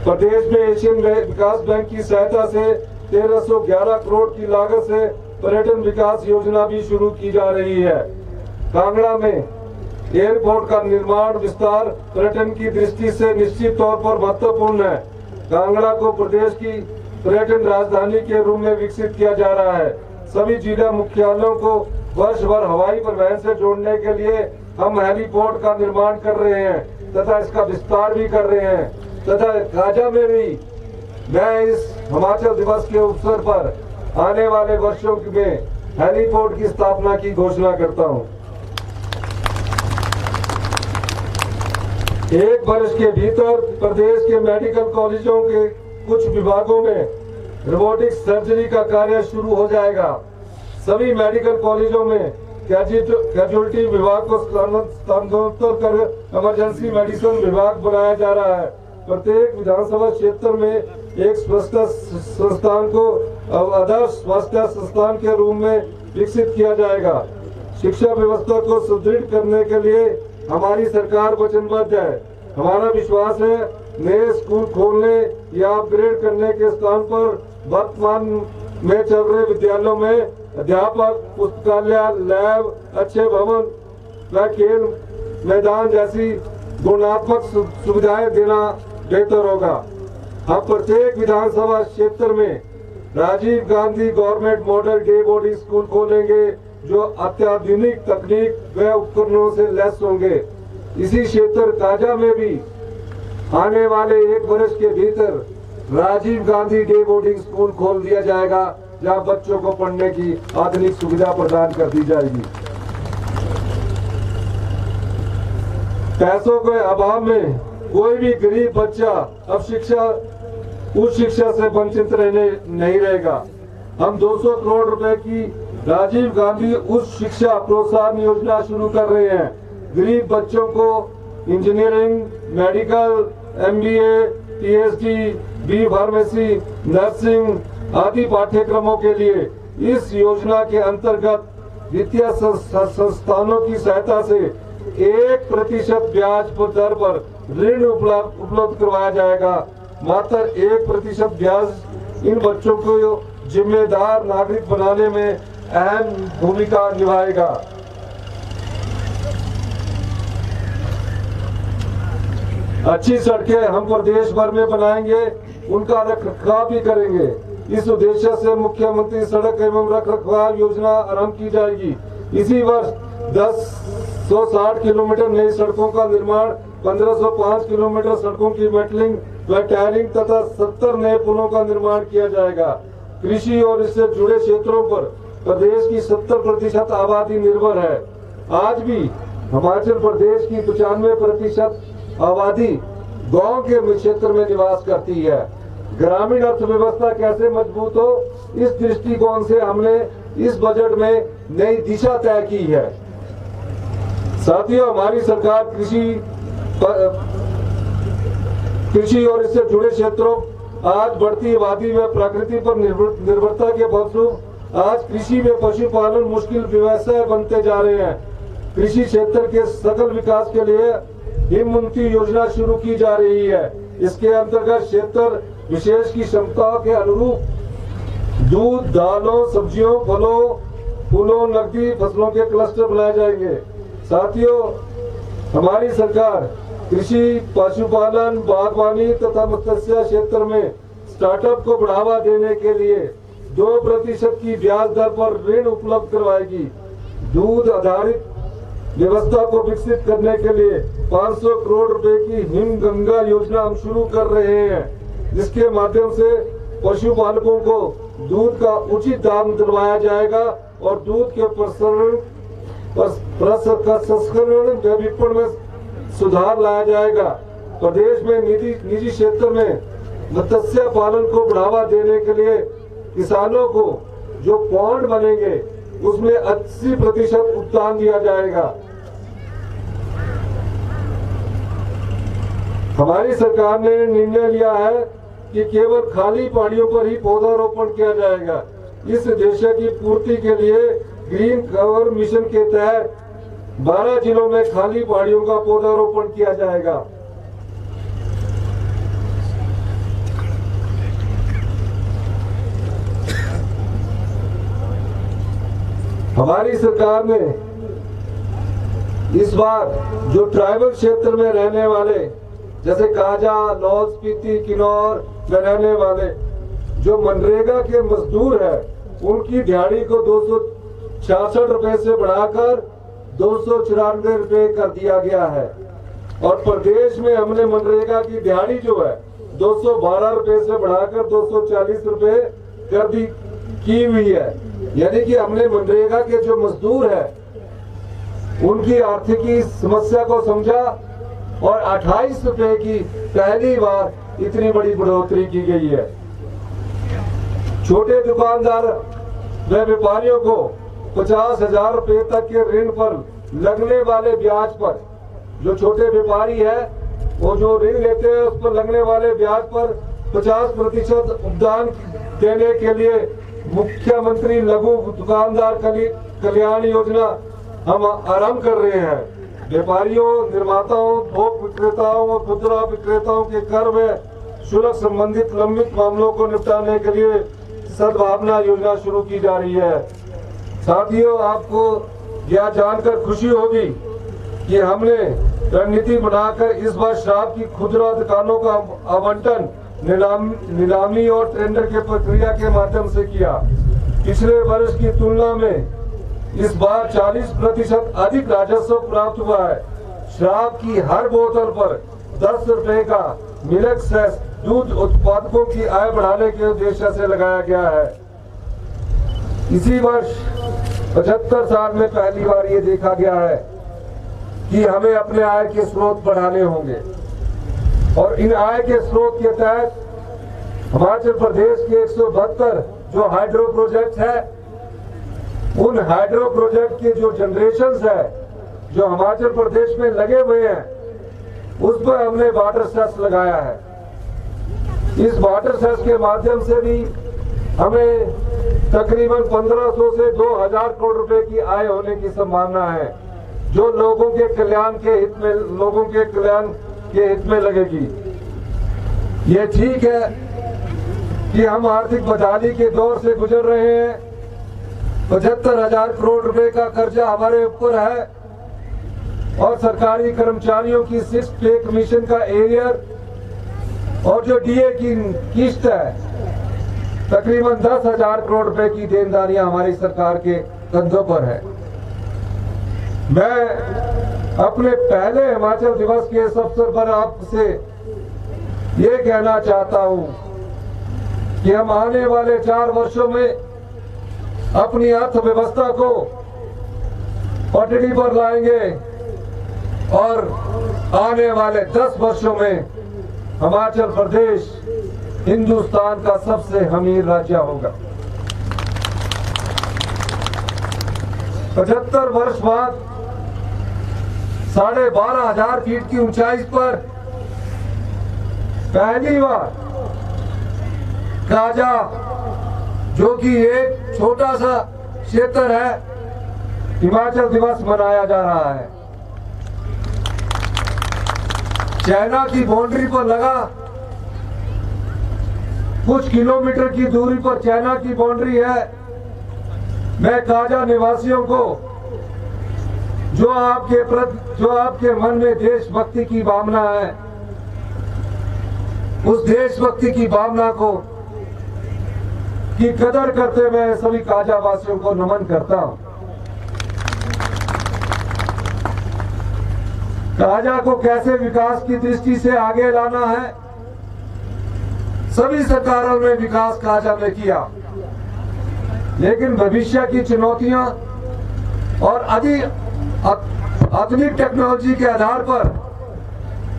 प्रदेश में एशियन विकास बैंक की सहायता से 1311 करोड़ की लागत से पर्यटन विकास योजना भी शुरू की जा रही है। कांगड़ा में एयरपोर्ट का निर्माण विस्तार पर्यटन की दृष्टि से निश्चित तौर पर महत्वपूर्ण है। कांगड़ा को प्रदेश की पर्यटन राजधानी के रूप में विकसित किया जा रहा है। सभी जिला मुख्यालयों को वर्ष भर हवाई परिवहन से जोड़ने के लिए हम हेलीपोर्ट का निर्माण कर रहे हैं तथा इसका विस्तार भी कर रहे हैं तथा काजा में भी मैं इस हिमाचल दिवस के अवसर पर आने वाले वर्षों में हेलीपोर्ट की स्थापना की घोषणा करता हूं। 1 वर्ष के भीतर प्रदेश के मेडिकल कॉलेजों के कुछ विभागों में रोबोटिक सर्जरी का कार्य शुरू हो जाएगा। सभी मेडिकल कॉलेजों में कैजुअल्टी विभाग को स्थानांतरित कर इमरजेंसी मेडिसिन विभाग बनाया जा रहा है। प्रत्येक विधानसभा क्षेत्र में एक स्वास्थ्य संस्थान को आदर्श स्वास्थ्य संस्थान के रूप में विकसित किया जाएगा। शिक्षा व्यवस्था को सुदृढ़ करने के लिए हमारी सरकार वचनबद्ध है। हमारा विश्वास है नए स्कूल खोलने या अपग्रेड करने के स्थान पर वर्तमान में चल रहे विद्यालयों में अध्यापक, पुस्तकालय, लैब, अच्छे भवन व खेल मैदान जैसी गुणात्मक सुविधाएं देना बेहतर होगा। हम प्रत्येक विधानसभा क्षेत्र में Rajiv Gandhi government model day boarding school खोलेंगे जो अत्याधुनिक तकनीक व उपकरणों से लैस होंगे। इसी क्षेत्र काजा में भी आने वाले 1 वर्ष के भीतर Rajiv Gandhi day boarding school खोल दिया जाएगा, जहां बच्चों को पढ़ने की आधुनिक सुविधा प्रदान कर दी जाएगी। पैसों के अभाव में कोई भी गरीब बच्चा अब उच्च शिक्षा से वंचित नहीं रहेगा। हम 200 करोड़ रुपए की राजीव गांधी उच्च शिक्षा प्रोत्साहन योजना शुरू कर रहे हैं। गरीब बच्चों को engineering, medical, MBA, PhD, B pharmacy, nursing आदि पाठ्यक्रमों के लिए इस योजना के अंतर्गत वित्तीय संस्थानों की सहायता से 1% ब्याज दर पर ऋण उपलब्ध करवाया जाएगा। मात्र 1% ब्याज इन बच्चों को जिम्मेदार नागरिक बनाने में अहम भूमिका निभाएगा। अच्छी सड़कें हम प्रदेश भर में बनाएंगे, उनका रखरखाव भी करेंगे। इस उद्देश्य से मुख्यमंत्री सड़क एवं रखरखाव योजना आरंभ की जाएगी। इसी वर्ष 1060 किलोमीटर नई सड़कों का निर्माण, 1505 किलोमीटर सड़कों की मेटलिंग व टायरिंग तथा 70 नए पुलों का निर्माण किया जाएगा। कृषि और इससे जुड़े क्षेत्रों पर प्रदेश की 70% आबादी निर्भर है। आज भी हिमाचल प्रदेश की 95% आबादी गांव के क्षेत्र में निवास करती है। ग्रामीण अर्थव्यवस्था कैसे मजबूत हो, इस दृष्टिकोण से हमने इस बजट में नई दिशा तय की है। साथियों, हमारी सरकार कृषि और इससे जुड़े क्षेत्रों, आज बढ़ती आबादी व प्रकृति पर निर्भरता के फलस्वरूप आज कृषि में पशुपालन मुश्किल व्यवसाय बनते जा रहे हैं। कृषि क्षेत्र के सकल विकास के लिए हिमउन्नति योजना शुरू की जा रही है। इसके अंतर्गत क्षेत्र विशेष की क्षमताओं के अनुरूप दूध, दालों, सब्जियों, फलों, फूलों, नकदी फसलों के क्लस्टर बनाए जाएंगे। साथियों, हमारी सरकार कृषि, पशुपालन, बागवानी तथा मत्स्य क्षेत्र में स्टार्टअप को बढ़ावा देने के लिए 2% की ब्याज दर पर ऋण उपलब्ध करवाएगी। दूध आधारित व्यवस्था को विकसित करने के लिए 500 करोड़ रुपए की हिम गंगा योजना हम शुरू कर रहे हैं, जिसके माध्यम से पशुपालकों को दूध का उचित दाम दिलवाया जाएगा और दूध के प्रसंस्करण व विपणन में सुधार लाया जाएगा। प्रदेश में निजी क्षेत्र में मत्स्य पालन को बढ़ावा देने के लिए किसानों को जो पॉन्ड बनेंगे उसमें 80% भुगतान दिया जाएगा। हमारी सरकार ने निर्णय लिया है कि केवल खाली पहाड़ियों पर ही पौधारोपण किया जाएगा। इस उद्देश्य की पूर्ति के लिए ग्रीन कवर मिशन के तहत 12 जिलों में खाली पहाड़ियों का पौधारोपण किया जाएगा। हमारी सरकार ने इस बार जो ट्राइबल क्षेत्र में रहने वाले जैसे काजा, लाहौल स्पीति, किन्नौर में रहने वाले जो मनरेगा के मजदूर हैं, उनकी दिहाड़ी को 266 रुपए से बढ़ाकर 294 रुपए कर दिया गया है। और प्रदेश में हमने मनरेगा की दिहाड़ी जो है 212 रुपए से बढ़ाकर 240 रुपए कर दी की हुई है। यानी कि हमने मनरेगा के जो मजदूर है उनकी आर्थिक समस्या को समझा और 28 रुपए की पहली बार इतनी बड़ी बढ़ोतरी की गई है। छोटे दुकानदार व व्यापारियों को 50,000 रुपए तक के ऋण पर लगने वाले ब्याज पर, जो छोटे व्यापारी है वो जो ऋण लेते हैं उस पर लगने वाले ब्याज पर 50% भुगतान देने के लिए मुख्यमंत्री लघु दुकानदार कल्याण योजना हम आरंभ कर रहे हैं। व्यापारियों, निर्माताओं, थोक विक्रेताओं और खुदरा विक्रेताओं के कर व शुल्क संबंधित लंबित मामलों को निपटाने के लिए सद्भावना योजना शुरू की जा रही है। साथियों, आपको यह जानकर खुशी होगी कि हमने रणनीति बनाकर इस बार शराब की खुदरा दुकानों का आवंटन नीलामी और टेंडर के प्रक्रिया के माध्यम से किया। पिछले वर्ष की तुलना में इस बार 40% अधिक राजस्व प्राप्त हुआ है। शराब की हर बोतल पर 10 रुपए का मिल्क सेस दूध उत्पादकों की आय बढ़ाने के उद्देश्य से लगाया गया है। इसी वर्ष 75 साल में पहली बार ये देखा गया है कि हमें अपने आय के स्रोत बढ़ाने होंगे और इन आय के स्रोत के तहत हिमाचल प्रदेश के 172 जो हाइड्रो प्रोजेक्ट है, उन हाइड्रो प्रोजेक्ट के जो जनरेशंस है जो हिमाचल प्रदेश में लगे हुए हैं, उस पर हमने वाटर सेस लगाया है। इस वाटर सेस के माध्यम से भी हमें तकरीबन 1500 से 2000 करोड़ रुपए की आय होने की संभावना है, जो लोगों के कल्याण के हित में लगेगी। ये ठीक है कि हम आर्थिक बदहाली के दौर से गुजर रहे हैं। 75,000 करोड़ रुपए का कर्जा हमारे ऊपर है और सरकारी कर्मचारियों की 6 पे कमीशन का एरियर और जो डीए की किस्त है, तकरीबन 10,000 करोड़ रुपए की देनदारियां हमारी सरकार के कंधों पर है। मैं अपने पहले हिमाचल दिवस के इस अवसर पर आपसे ये कहना चाहता हूं कि हम आने वाले 4 वर्षों में अपनी अर्थव्यवस्था को पटरी पर लाएंगे और आने वाले 10 वर्षों में हिमाचल प्रदेश हिंदुस्तान का सबसे अमीर राज्य होगा। 75 वर्ष बाद 12,500 फीट की ऊंचाई पर पहली बार काजा, जो कि एक छोटा सा क्षेत्र है, हिमाचल दिवस मनाया जा रहा है। चाइना की बाउंड्री पर लगा, कुछ किलोमीटर की दूरी पर चाइना की बाउंड्री है। मैं काजा निवासियों को जो आपके मन में देशभक्ति की भावना है, उस देशभक्ति की भावना को की कदर करते हुए सभी काजा वासियों को नमन करता हूं। काजा को कैसे विकास की दृष्टि से आगे लाना है, सभी सरकारों ने विकास काजा में किया, लेकिन भविष्य की चुनौतियां और आधुनिक टेक्नोलॉजी के आधार पर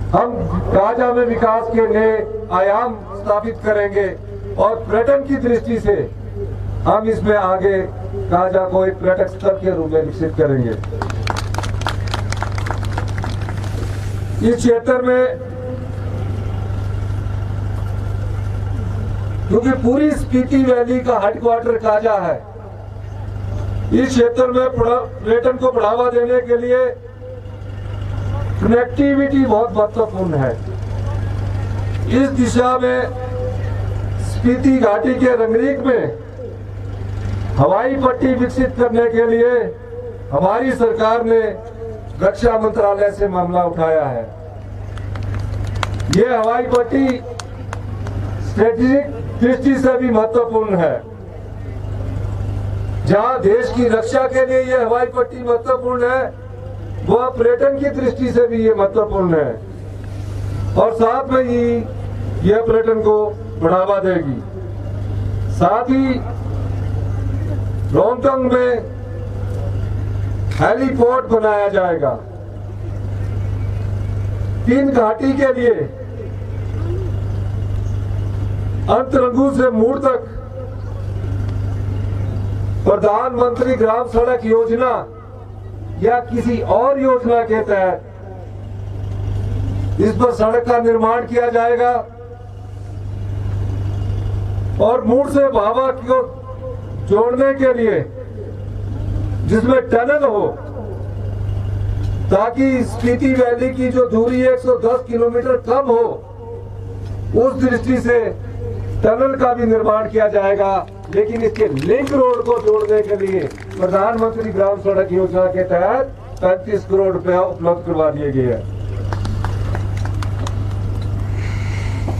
हम काजा में विकास के नए आयाम स्थापित करेंगे और पर्यटन की दृष्टि से हम इसमें आगे काजा को एक पर्यटक स्थल के रूप में विकसित करेंगे। इस क्षेत्र में क्योंकि पूरी स्पीति वैली का हेडक्वार्टर काजा है, इस क्षेत्र में पर्यटन को बढ़ावा देने के लिए कनेक्टिविटी बहुत महत्वपूर्ण है। इस दिशा में स्पीति घाटी के रंगरीक में हवाई पट्टी विकसित करने के लिए हमारी सरकार ने रक्षा मंत्रालय से मामला उठाया है। ये हवाई पट्टी स्ट्रेटेजिक दृष्टि से भी महत्वपूर्ण है। जहां देश की रक्षा के लिए ये हवाई पट्टी महत्वपूर्ण है, वह पर्यटन की दृष्टि से भी ये महत्वपूर्ण है और साथ में ही यह पर्यटन को बढ़ावा देगी। साथ ही रोहतंग में हेलीपोर्ट बनाया जाएगा। 3 घाटी के लिए अंतरंगू से मूर तक प्रधानमंत्री ग्राम सड़क योजना या किसी और योजना के तहत इस पर सड़क का निर्माण किया जाएगा और मूर से भावा को जोड़ने के लिए जिसमें टनल हो, ताकि स्पीति वैली की जो दूरी 110 किलोमीटर कम हो, उस दृष्टि से टनल का भी निर्माण किया जाएगा। लेकिन इसके लिंक रोड को जोड़ने के लिए प्रधानमंत्री ग्राम सड़क योजना के तहत 35 करोड़ रुपया उपलब्ध करवा दिए गए हैं।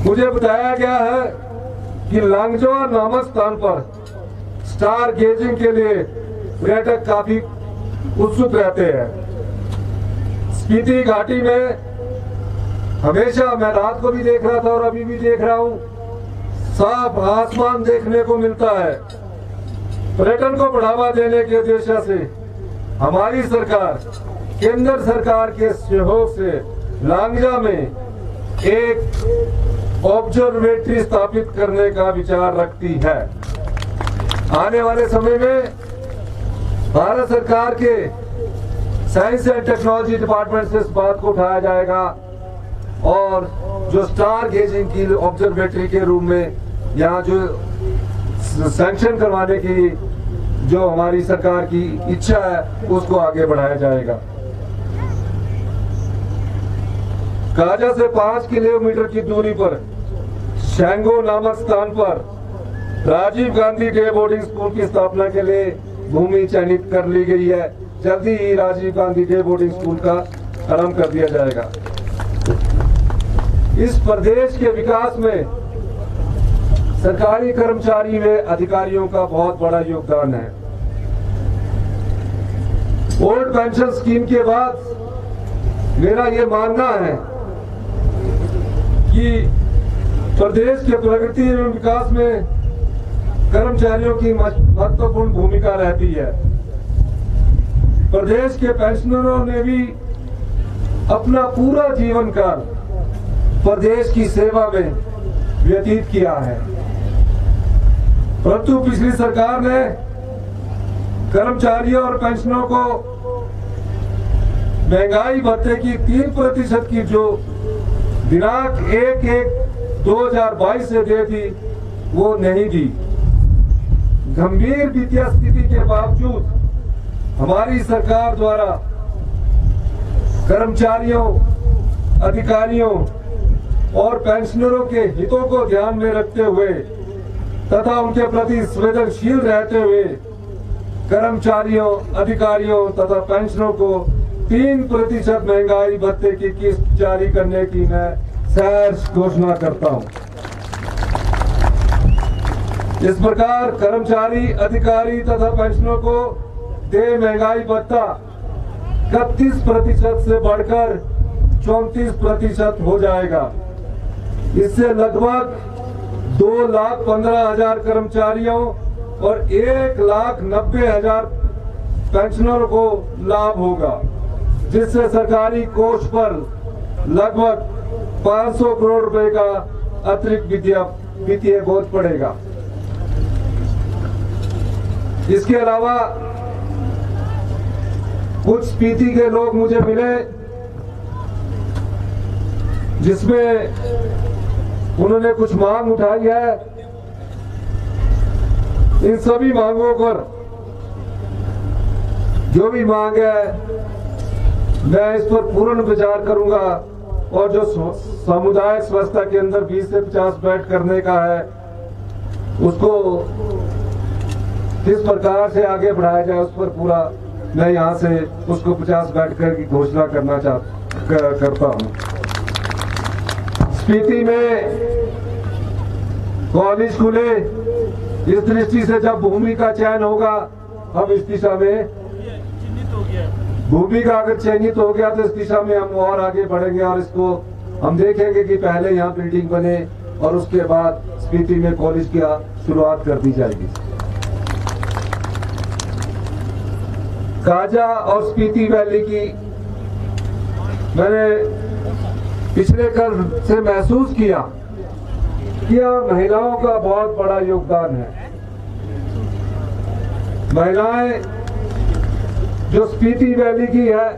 मुझे बताया गया है कि लांगजोआ नामक स्थान पर स्टार गेजिंग के लिए पर्यटक काफी उत्सुक रहते हैं। स्पीति घाटी में हमेशा, मैं रात को भी देख रहा था और अभी भी देख रहा हूं, साफ आसमान देखने को मिलता है। पर्यटन को बढ़ावा देने के उद्देश्य से हमारी सरकार केंद्र सरकार के सहयोग से लांगजा में एक ऑब्जर्वेटरी स्थापित करने का विचार रखती है। आने वाले समय में भारत सरकार के साइंस एंड टेक्नोलॉजी डिपार्टमेंट से इस बात को उठाया जाएगा और जो स्टार गेजिंग की ऑब्जर्वेटरी के रूप में यहाँ जो सैंक्शन करवाने की जो हमारी सरकार की इच्छा है उसको आगे बढ़ाया जाएगा। काजा से 5 किलोमीटर की दूरी पर शैंगो नामक स्थान पर Rajiv Gandhi day boarding school की स्थापना के लिए भूमि चयनित कर ली गई है। जल्दी ही Rajiv Gandhi day boarding school का आरंभ कर दिया जाएगा। इस प्रदेश के विकास में सरकारी कर्मचारी व अधिकारियों का बहुत बड़ा योगदान है। ओल्ड पेंशन स्कीम के बाद मेरा ये मानना है कि प्रदेश के प्रगति एवं विकास में कर्मचारियों की महत्वपूर्ण भूमिका रहती है। प्रदेश के पेंशनरों ने भी अपना पूरा जीवन काल प्रदेश की सेवा में व्यतीत किया है, परंतु पिछली सरकार ने कर्मचारियों और पेंशनरों को महंगाई भत्ते की 3% की जो दिनांक 1/1/2022 से दे थी वो नहीं दी। गंभीर वित्तीय स्थिति के बावजूद हमारी सरकार द्वारा कर्मचारियों, अधिकारियों और पेंशनरों के हितों को ध्यान में रखते हुए तथा उनके प्रति संवेदनशील रहते हुए कर्मचारियों, अधिकारियों तथा पेंशनरों को 3% महंगाई भत्ते की किस्त जारी करने की मैं सहर्ष घोषणा करता हूं। इस प्रकार कर्मचारी, अधिकारी तथा पेंशनरों को देय महंगाई भत्ता 31% से बढ़कर 34% हो जाएगा। इससे लगभग 2,15,000 कर्मचारियों और 1,90,000 पेंशनरों को लाभ होगा, जिससे सरकारी कोष पर लगभग 500 करोड़ रुपए का अतिरिक्त वित्तीय बोझ पड़ेगा। इसके अलावा कुछ स्पीति के लोग मुझे मिले जिसमें उन्होंने कुछ मांग उठाई है। इन सभी मांगों पर जो भी मांग है मैं इस पर पूर्ण विचार करूंगा और जो सामुदायिक व्यवस्था के अंदर 20 से 50 बेड करने का है उसको किस प्रकार से आगे बढ़ाया जाए उस पर पूरा मैं यहाँ से उसको 50 बेड की घोषणा करना करता हूँ। स्पीति में कॉलेज खुले, इस दृष्टि से जब भूमि का चयन होगा हम इस दिशा में भूमि का अगर चयनित हो गया तो इस दिशा में हम और आगे बढ़ेंगे और इसको हम देखेंगे कि पहले यहाँ बिल्डिंग बने और उसके बाद स्पीति में कॉलेज की शुरुआत कर दी जाएगी। काजा और स्पीति वैली की मैंने पिछले कल से महसूस किया कि यहाँ महिलाओं का बहुत बड़ा योगदान है। महिलाएं जो स्पीति वैली की है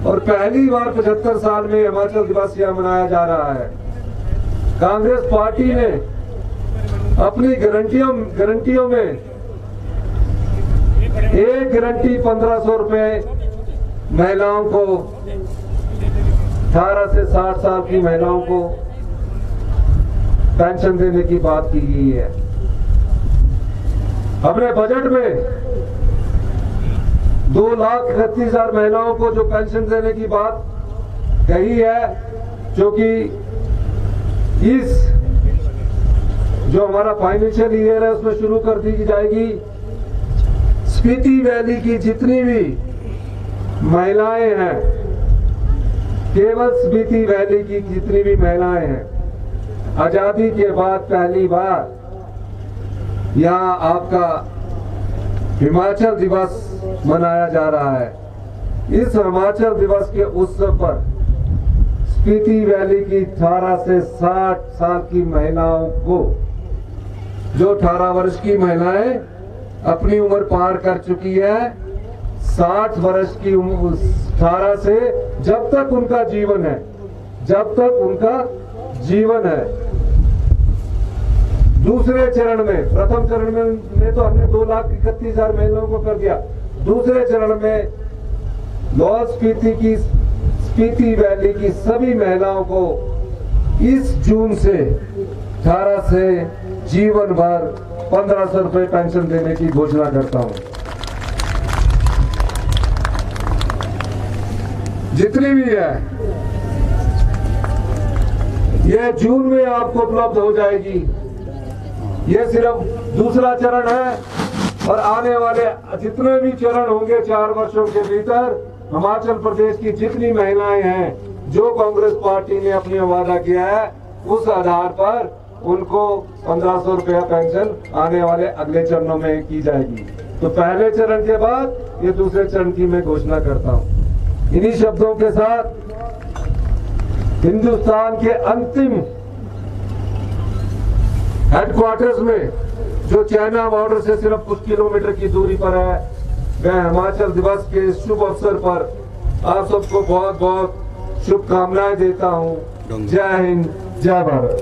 और पहली बार 75 साल में हिमाचल दिवस यहाँ मनाया जा रहा है। कांग्रेस पार्टी ने अपनी गारंटियों में एक गारंटी 1500 रुपए महिलाओं को 18 से 60 साल की महिलाओं को पेंशन देने की बात की गई है। अपने बजट में 2,31,000 महिलाओं को जो पेंशन देने की बात कही है, जो कि इस जो हमारा फाइनेंशियल ईयर है उसमें शुरू कर दी जाएगी। स्पीति वैली की जितनी भी महिलाएं हैं, केवल स्पीति वैली की जितनी भी महिलाएं हैं, आजादी के बाद पहली बार यहाँ आपका हिमाचल दिवस मनाया जा रहा है। इस हिमाचल दिवस के उत्सव पर स्पीति वैली की 18 से 60 साल की महिलाओं को, जो 18 वर्ष की महिलाएं अपनी उम्र पार कर चुकी है, 60 वर्ष की उम्र 18 से जब तक उनका जीवन है, दूसरे चरण में, प्रथम चरण में तो हमने 2,31,000 महिलाओं को कर दिया। दूसरे चरण में लाहौल स्पीति वैली की सभी महिलाओं को इस जून से 18 से जीवन भर 1,500 रुपए पेंशन देने की घोषणा करता हूं। जितनी भी है यह जून में आपको उपलब्ध हो जाएगी। यह सिर्फ दूसरा चरण है और आने वाले जितने भी चरण होंगे 4 वर्षों के भीतर हिमाचल प्रदेश की जितनी महिलाएं हैं जो कांग्रेस पार्टी ने अपनी वादा किया है उस आधार पर उनको 1,500 रुपया पेंशन आने वाले अगले चरणों में की जाएगी। तो पहले चरण के बाद ये दूसरे चरण की मैं घोषणा करता हूं। इन्हीं शब्दों के साथ हिंदुस्तान के अंतिम हेडक्वार्टर्स में जो चाइना बॉर्डर से सिर्फ कुछ किलोमीटर की दूरी पर है, मैं हिमाचल दिवस के शुभ अवसर पर आप सबको बहुत बहुत शुभकामनाएं देता हूं। जय हिंद, जय भारत।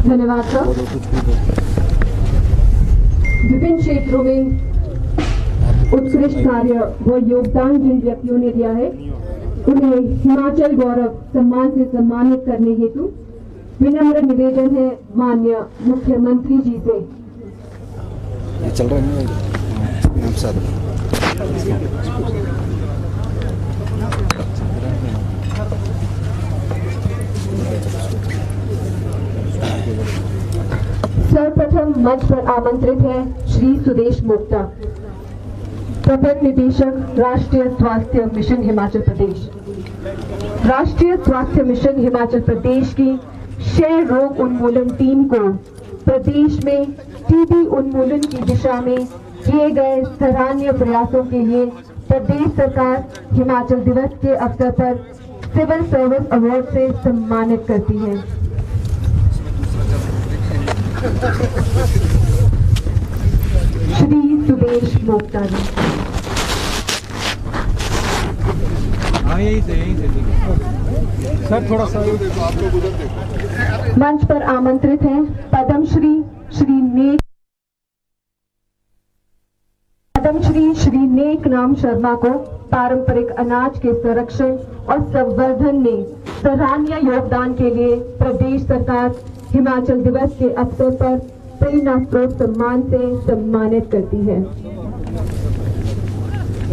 धन्यवाद सर। विभिन्न क्षेत्रों में उत्कृष्ट कार्य व योगदान जिन व्यक्तियों ने दिया है उन्हें हिमाचल गौरव सम्मान से सम्मानित करने हेतु विनम्र निवेदन है माननीय मुख्यमंत्री जी से। ये चल रहा है ना सर। सर्वप्रथम मंच पर आमंत्रित है श्री सुदेश मोक्ता, प्रबंध निदेशक राष्ट्रीय स्वास्थ्य मिशन हिमाचल प्रदेश। राष्ट्रीय स्वास्थ्य मिशन हिमाचल प्रदेश की क्षय रोग उन्मूलन टीम को प्रदेश में टीबी उन्मूलन की दिशा में किए गए सराहनीय प्रयासों के लिए प्रदेश सरकार हिमाचल दिवस के अवसर पर सिविल सर्विस अवार्ड से सम्मानित करती है। श्री सुदेश मोक्ता जी। हाँ यही से सर थोड़ा सा मंच पर आमंत्रित हैं पद्मश्री श्री नेक नाम शर्मा को पारंपरिक अनाज के संरक्षण और संवर्धन में सराहनीय योगदान के लिए प्रदेश सरकार हिमाचल दिवस के अवसर पर प्रेरणा स्रोत सम्मान से सम्मानित करती है।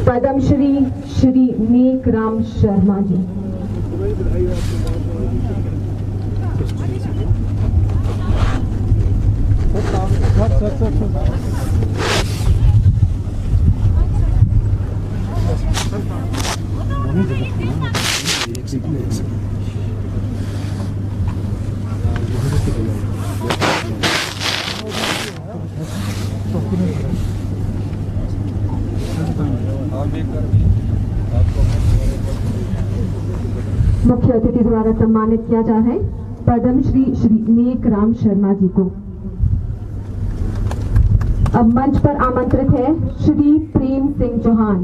पद्मश्री श्री नेक राम शर्मा जी। मुख्य अतिथि द्वारा सम्मानित किया जा रहा है पद्मश्री श्री नेक राम शर्मा जी को। अब मंच पर आमंत्रित है श्री प्रेम सिंह चौहान।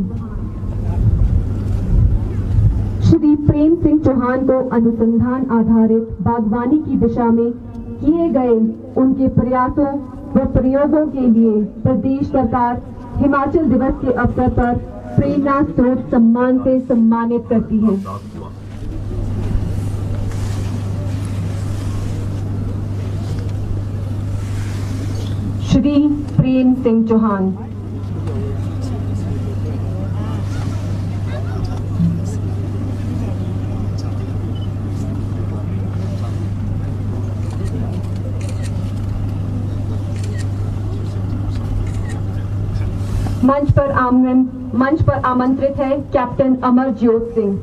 श्री प्रेम सिंह चौहान को अनुसंधान आधारित बागवानी की दिशा में किए गए उनके प्रयासों व प्रयोगों के लिए प्रदेश सरकार हिमाचल दिवस के अवसर पर प्रेरणा स्रोत सम्मान से सम्मानित करती है। श्री प्रेम सिंह चौहान। मंच पर आमंत्रित है कैप्टन अमरज्योत सिंह।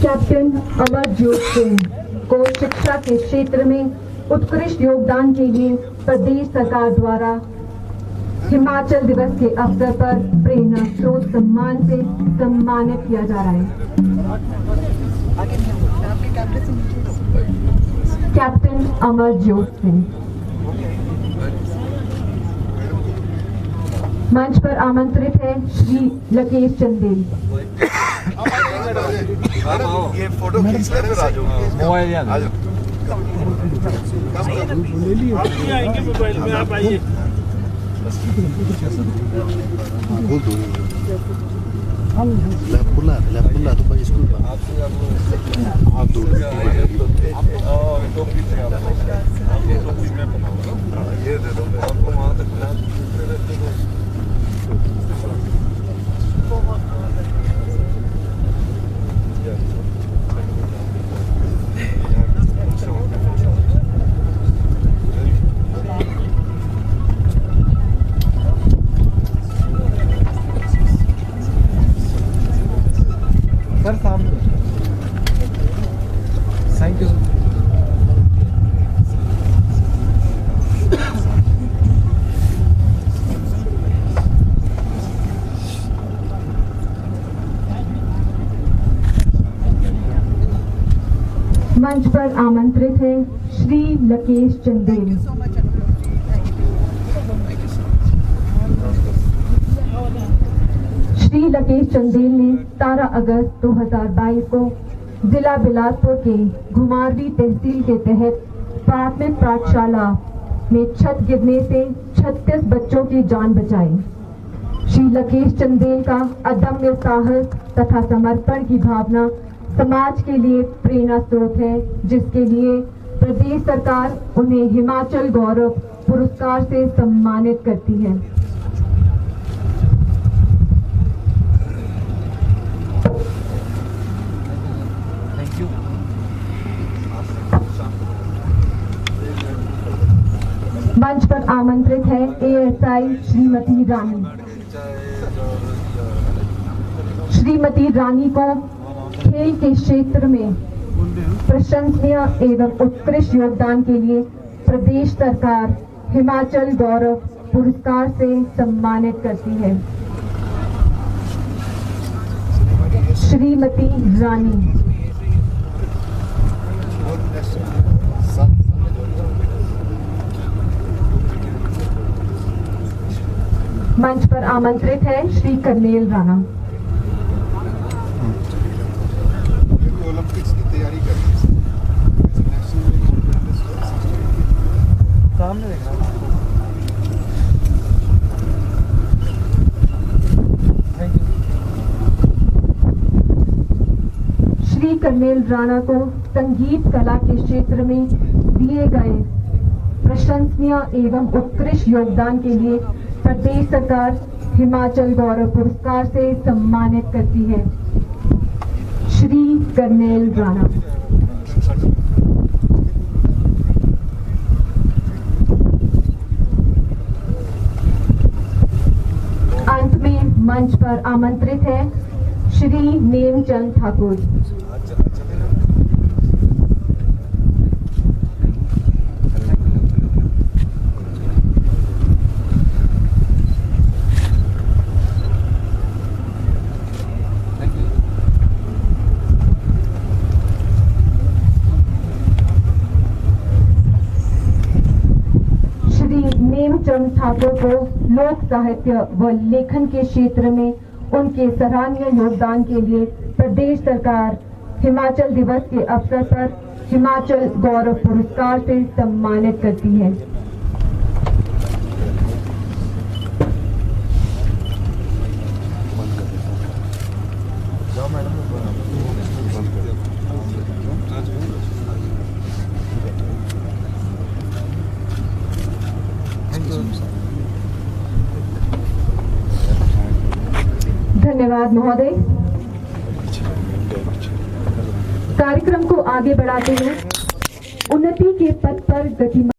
कैप्टन अमरज्योत सिंह को शिक्षा के क्षेत्र में उत्कृष्ट योगदान के लिए प्रदेश सरकार द्वारा हिमाचल दिवस के अवसर पर प्रेरणा स्रोत सम्मान से सम्मानित किया जा रहा है। कैप्टन अमरज्योत सिंह। मंच पर आमंत्रित है श्री लकेश चंदेल। ये फोटो खींच ले फिर आ जाओ मोबाइल आ जाओ आएंगे मोबाइल में आप आइए Lepulah tu bagi skul. ये दे दो आपको वहाँ तक सर सामने थैंक यू मंच पर आमंत्रित है श्री लकेश चंदेल। श्री लकेश चंदेल ने 17 अगस्त 2022 को जिला बिलासपुर के घुमारवी तहसील के तहत प्राथमिक पाठशाला में छत गिरने से 36 बच्चों की जान बचाई। श्री लकेश चंदेल का अदम्य साहस तथा समर्पण की भावना समाज के लिए प्रेरणा स्रोत है, जिसके लिए प्रदेश सरकार उन्हें हिमाचल गौरव पुरस्कार से सम्मानित करती है। मंच पर आमंत्रित है एएसआई श्रीमती रानी। श्रीमती रानी को खेल के क्षेत्र में प्रशंसनीय एवं उत्कृष्ट योगदान के लिए प्रदेश सरकार हिमाचल गौरव पुरस्कार से सम्मानित करती है। श्रीमती रानी। मंच पर आमंत्रित है श्री कर्नेल राणा। ओलंपिक्स की तैयारी कर रही है सामने देख रहा thank you. Shri kernel Rana को संगीत कला के क्षेत्र में दिए गए प्रशंसनीय एवं उत्कृष्ट योगदान के लिए प्रदेश सरकार हिमाचल गौरव पुरस्कार से सम्मानित करती है। श्री कर्नेल राणा। अंत में मंच पर आमंत्रित है श्री नेमचंद ठाकुर। नेमचंद ठाकुर को लोक साहित्य व लेखन के क्षेत्र में उनके सराहनीय योगदान के लिए प्रदेश सरकार हिमाचल दिवस के अवसर पर हिमाचल गौरव पुरस्कार से सम्मानित करती है। धन्यवाद महोदय। कार्यक्रम को आगे बढ़ाते हुए उन्नति के पथ पर गतिमान